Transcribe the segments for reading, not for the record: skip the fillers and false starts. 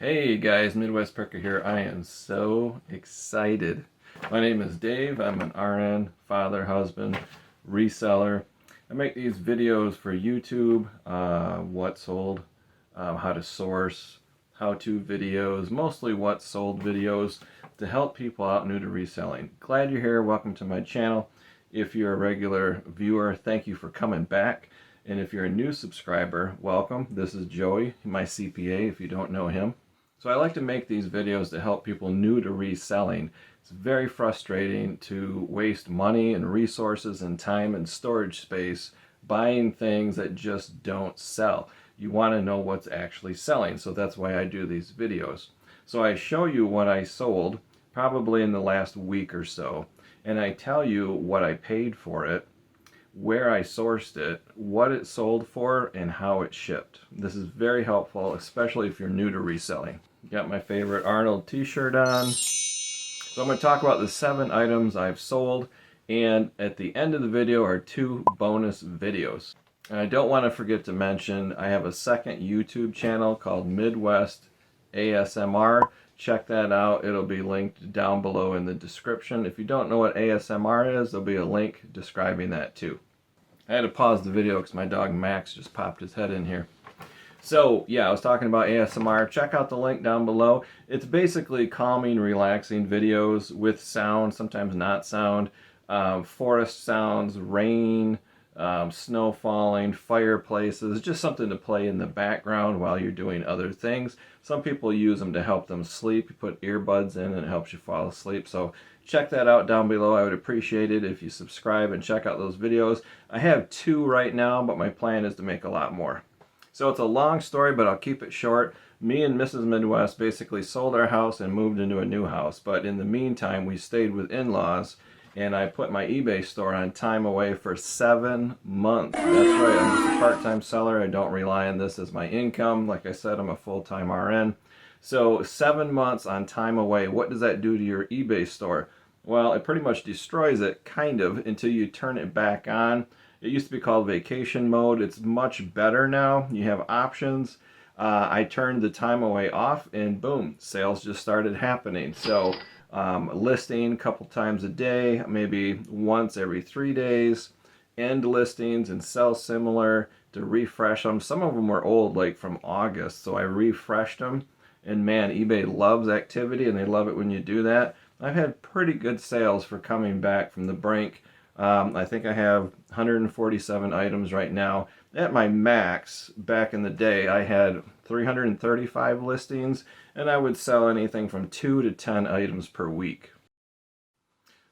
Hey guys, Midwest Perker here. I am so excited. My name is Dave. I'm an RN, father, husband, reseller. I make these videos for YouTube, what sold, how to source, how-to videos, mostly what sold videos to help people out new to reselling. Glad you're here. Welcome to my channel. If you're a regular viewer, thank you for coming back. And if you're a new subscriber, welcome. This is Joey, my CPA, if you don't know him. So I like to make these videos to help people new to reselling. It's very frustrating to waste money and resources and time and storage space buying things that just don't sell. You want to know what's actually selling, so that's why I do these videos. So I show you what I sold probably in the last week or so, and I tell you what I paid for it, where I sourced it, what it sold for, and how it shipped. This is very helpful, especially if you're new to reselling. Got my favorite Arnold t-shirt on. So I'm going to talk about the 7 items I've sold, and at the end of the video are 2 bonus videos. And I don't want to forget to mention I have a second YouTube channel called Midwest ASMR. Check that out. It'll be linked down below in the description. If you don't know what ASMR is, there'll be a link describing that too. I had to pause the video because my dog Max just popped his head in here. So yeah, I was talking about ASMR. Check out the link down below. It's basically calming, relaxing videos with sound, sometimes not sound, forest sounds, rain, snow falling, fireplaces, just something to play in the background while you're doing other things. Some people use them to help them sleep. You put earbuds in and it helps you fall asleep. So check that out down below. I would appreciate it if you subscribe and check out those videos. I have 2 right now, but my plan is to make a lot more. So it's a long story, but I'll keep it short. Me and Mrs. Midwest basically sold our house and moved into a new house. But in the meantime, we stayed with in-laws, and I put my eBay store on time away for 7 months. That's right, I'm just a part-time seller. I don't rely on this as my income. Like I said, I'm a full-time RN. So 7 months on time away. What does that do to your eBay store? Well, it pretty much destroys it, kind of, until you turn it back on. It used to be called vacation mode. It's much better now. You have options. I turned the time away off and boom, sales just started happening. So listing a couple times a day, maybe once every 3 days, end listings and sell similar to refresh them. Some of them were old, like from August, so I refreshed them. And man, eBay loves activity and they love it when you do that. I've had pretty good sales for coming back from the brink. I think I have 147 items right now. At my max, back in the day, I had 335 listings, and I would sell anything from 2 to 10 items per week.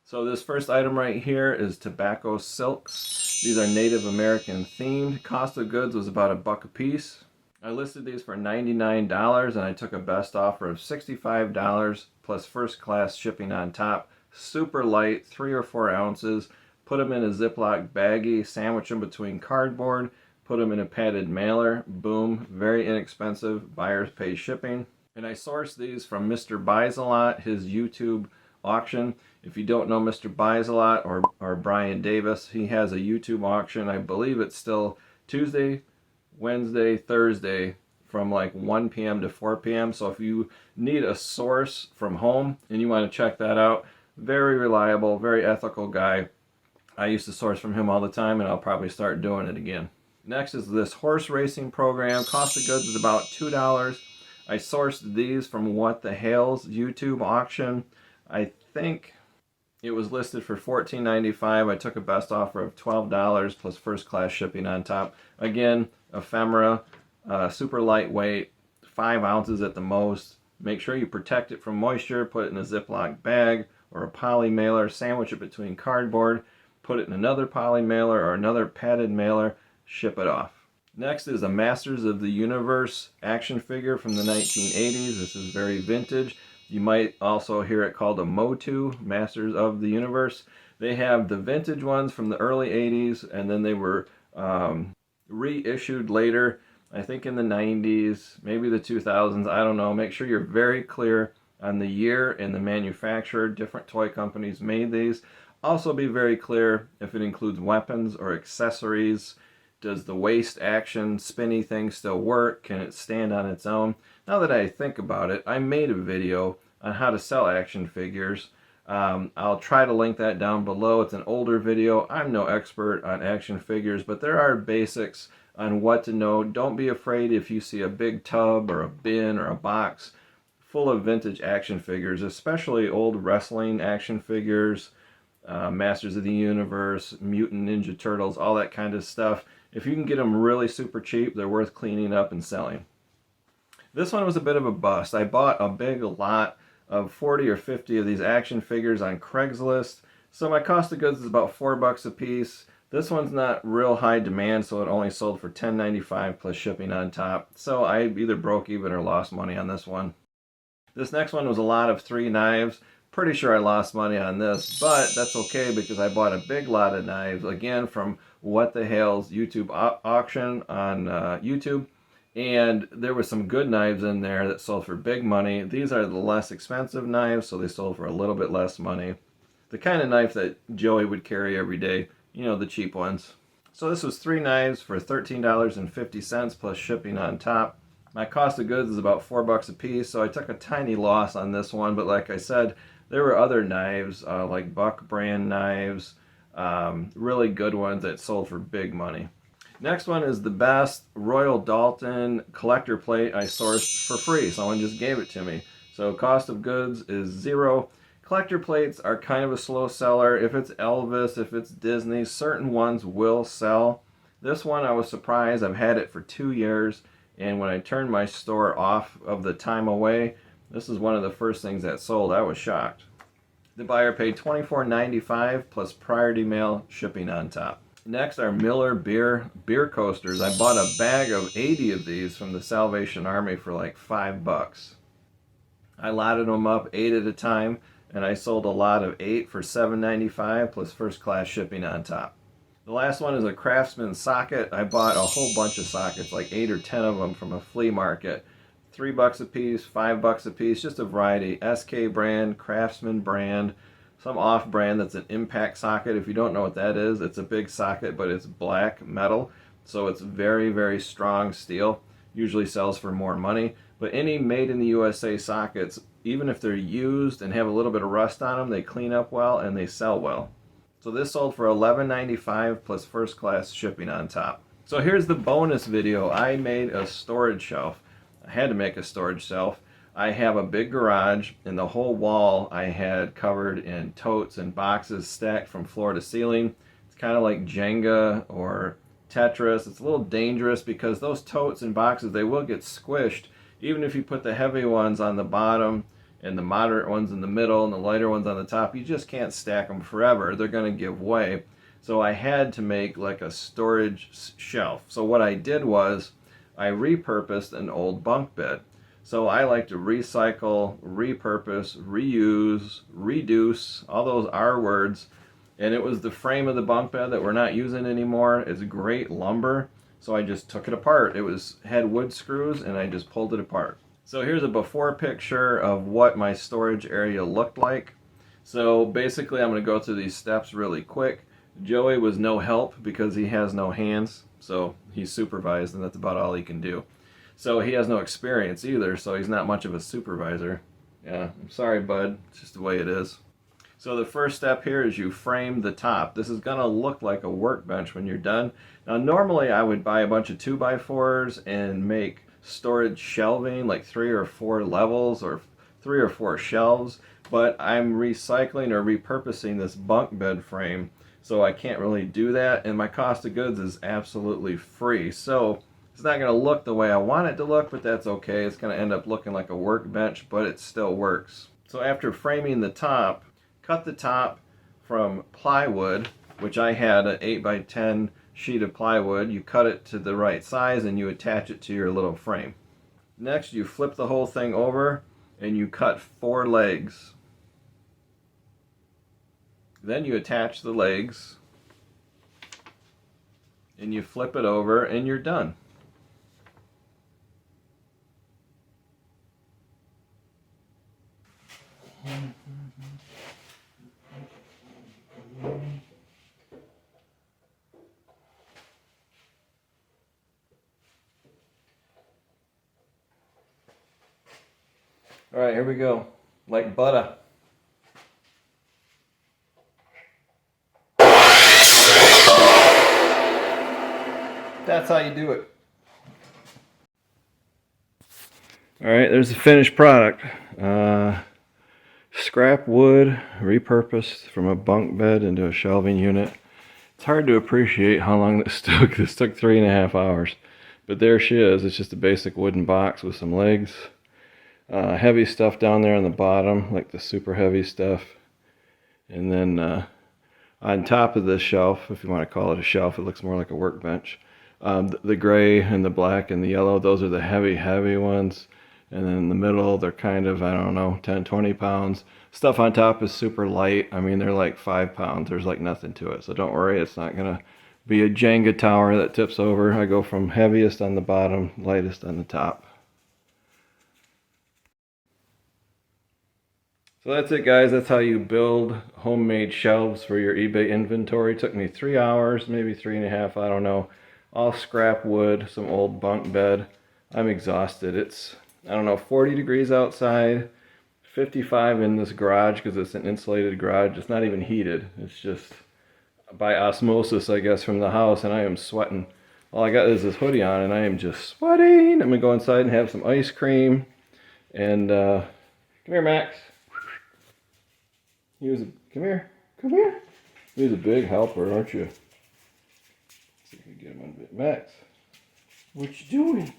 So this first item right here is tobacco silks. These are Native American themed. Cost of goods was about $1 a piece. I listed these for $99, and I took a best offer of $65 plus first class shipping on top. Super light, 3 or 4 ounces. Put them in a Ziploc baggie, sandwich them between cardboard, put them in a padded mailer, boom, very inexpensive, buyers pay shipping. And I sourced these from Mr. Buys a Lot, his YouTube auction. If you don't know Mr. Buys a Lot or Brian Davis, he has a YouTube auction. I believe it's still Tuesday, Wednesday, Thursday from like 1 p.m. to 4 p.m. So if you need a source from home and you want to check that out, very reliable, very ethical guy. I used to source from him all the time, and I'll probably start doing it again. Next is this horse racing program. Cost of goods is about $2. I sourced these from the Hales YouTube auction. I think it was listed for $14.95. I took a best offer of $12 plus first class shipping on top. Again, ephemera, super lightweight, 5 ounces at the most. Make sure you protect it from moisture. Put it in a Ziploc bag or a poly mailer. Sandwich it between cardboard. Put it in another poly mailer or another padded mailer, ship it off. Next is a Masters of the Universe action figure from the 1980s. This is very vintage. You might also hear it called a Motu, Masters of the Universe. They have the vintage ones from the early 80s, and then they were reissued later, I think in the 90s, maybe the 2000s, I don't know. Make sure you're very clear on the year and the manufacturer. Different toy companies made these. Also be very clear if it includes weapons or accessories. Does the waist action spinny thing still work? Can it stand on its own? Now that I think about it, I made a video on how to sell action figures. I'll try to link that down below. It's an older video. I'm no expert on action figures, but there are basics on what to know. Don't be afraid if you see a big tub or a bin or a box full of vintage action figures, especially old wrestling action figures, Masters of the Universe, Mutant Ninja Turtles, all that kind of stuff. If you can get them really super cheap, they're worth cleaning up and selling. This one was a bit of a bust. I bought a big lot of 40 or 50 of these action figures on Craigslist. So my cost of goods is about $4 a piece. This one's not real high demand, so it only sold for $10.95 plus shipping on top. So I either broke even or lost money on this one. This next one was a lot of 3 knives. Pretty sure I lost money on this, but that's okay because I bought a big lot of knives, again, from What the Hales YouTube auction on YouTube. And there were some good knives in there that sold for big money. These are the less expensive knives, so they sold for a little bit less money. The kind of knife that Joey would carry every day, you know, the cheap ones. So this was 3 knives for $13.50 plus shipping on top. My cost of goods is about $4 a piece, so I took a tiny loss on this one, but like I said, there were other knives, like Buck brand knives, really good ones that sold for big money. Next one is the best Royal Dalton collector plate I sourced for free. Someone just gave it to me. So cost of goods is $0. Collector plates are kind of a slow seller. If it's Elvis, if it's Disney, certain ones will sell. This one I was surprised. I've had it for 2 years, and when I turned my store off of the time away, this is one of the first things that sold. I was shocked. The buyer paid $24.95 plus priority mail shipping on top. Next are Miller beer coasters. I bought a bag of 80 of these from the Salvation Army for like $5. I lotted them up 8 at a time, and I sold a lot of 8 for $7.95 plus first class shipping on top. The last one is a Craftsman Socket. I bought a whole bunch of sockets, like 8 or 10 of them from a flea market. $3 a piece, $5 a piece, just a variety. SK brand, Craftsman brand, some off-brand that's an impact socket. If you don't know what that is, it's a big socket, but it's black metal, so it's very, very strong steel. Usually sells for more money. But any made in the USA sockets, even if they're used and have a little bit of rust on them, they clean up well and they sell well. So this sold for $11.95 plus first class shipping on top. So here's the bonus video. I made a storage shelf. I had to make a storage shelf. I have a big garage, and the whole wall I had covered in totes and boxes stacked from floor to ceiling. It's kind of like Jenga or Tetris. It's a little dangerous because those totes and boxes, they will get squished. Even if you put the heavy ones on the bottom and the moderate ones in the middle and the lighter ones on the top, you just can't stack them forever. They're going to give way. So I had to make like a storage shelf. So what I did was I repurposed an old bunk bed. So I like to recycle, repurpose, reuse, reduce, all those R words. And it was the frame of the bunk bed that we're not using anymore. It's great lumber. So I just took it apart. Had wood screws, and I just pulled it apart. So here's a before picture of what my storage area looked like. So basically I'm going to go through these steps really quick. Joey was no help because he has no hands. So he's supervised, and that's about all he can do. So he has no experience either, so he's not much of a supervisor. Yeah, I'm sorry, bud. It's just the way it is. So the first step here is you frame the top. This is going to look like a workbench when you're done. Now normally I would buy a bunch of 2x4s and make storage shelving, like 3 or 4 levels or 3 or 4 shelves, but I'm recycling or repurposing this bunk bed frame, so I can't really do that, and my cost of goods is absolutely free. So it's not going to look the way I want it to look, but that's okay. It's going to end up looking like a workbench, but it still works. So after framing the top, cut the top from plywood, which I had an 8x10 sheet of plywood. You cut it to the right size and you attach it to your little frame. Next, you flip the whole thing over and you cut 4 legs. Then you attach the legs and you flip it over and you're done. All right, here we go. Like butter. That's how you do it. All right, there's the finished product. Scrap wood repurposed from a bunk bed into a shelving unit. It's hard to appreciate how long this took. This took 3.5 hours. But there she is. It's just a basic wooden box with some legs. Heavy stuff down there on the bottom, like the super heavy stuff. And then on top of this shelf, if you want to call it a shelf, it looks more like a workbench. The gray and the black and the yellow, those are the heavy ones. And then in the middle, they're kind of, I don't know, 10, 20 pounds. Stuff on top is super light. I mean, they're like 5 pounds. There's like nothing to it. So don't worry, it's not going to be a Jenga tower that tips over. I go from heaviest on the bottom, lightest on the top. So that's it, guys. That's how you build homemade shelves for your eBay inventory. It took me 3 hours, maybe 3.5, I don't know. All scrap wood, some old bunk bed. I'm exhausted. It's, I don't know, 40 degrees outside, 55 in this garage because it's an insulated garage. It's not even heated. It's just by osmosis, I guess, from the house, and I am sweating. All I got is this hoodie on, and I am just sweating. I'm going to go inside and have some ice cream. And, come here, Max. Come here. Come here. He was a big helper, aren't you? Let's see if we can get him on a bit. Max, what you doing?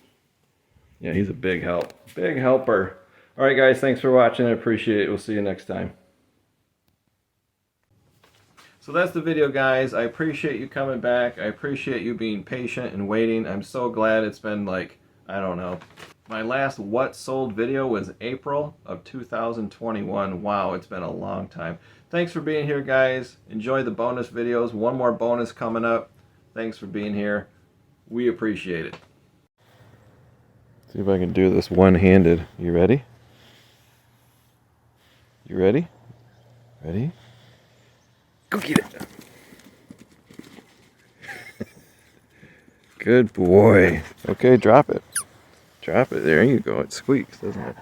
Yeah, he's a big help. Big helper. All right, guys, thanks for watching. I appreciate it. We'll see you next time. So that's the video, guys. I appreciate you coming back. I appreciate you being patient and waiting. I'm so glad it's been like, I don't know. My last what sold video was April of 2021. Wow, it's been a long time. Thanks for being here, guys. Enjoy the bonus videos. One more bonus coming up. Thanks for being here. We appreciate it. See if I can do this one-handed. You ready? You ready? Ready? Go get it. Good boy. Okay, drop it. Drop it. There you go. It squeaks, doesn't it?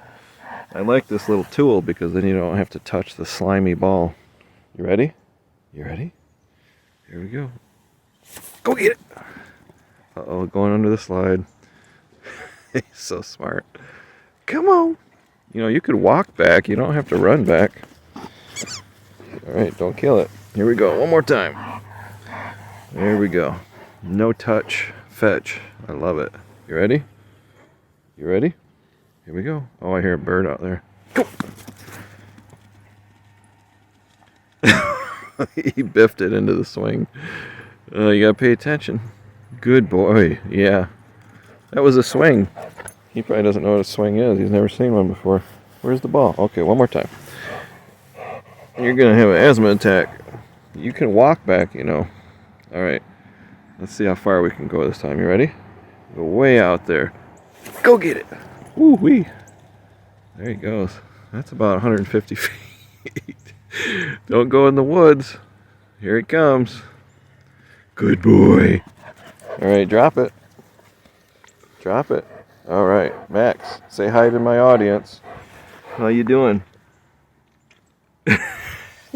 I like this little tool because then you don't have to touch the slimy ball. You ready? You ready? Here we go. Go get it. Uh-oh, going under the slide. He's so smart. Come on. You know, you could walk back. You don't have to run back. All right, don't kill it. Here we go. One more time. There we go. No touch fetch. I love it. You ready? You ready? Here we go. Oh, I hear a bird out there. Go! He biffed it into the swing. You gotta pay attention. Good boy. Yeah. That was a swing. He probably doesn't know what a swing is. He's never seen one before. Where's the ball? Okay, one more time. You're gonna have an asthma attack. You can walk back, you know. All right. Let's see how far we can go this time. You ready? Go way out there. Go get it. Woo-wee. There he goes. That's about 150 feet. Don't go in the woods. Here he comes. Good boy. All right, drop it. Drop it. All right, Max, say hi to my audience. How you doing?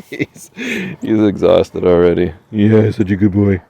He's exhausted already. Yeah, such a good boy.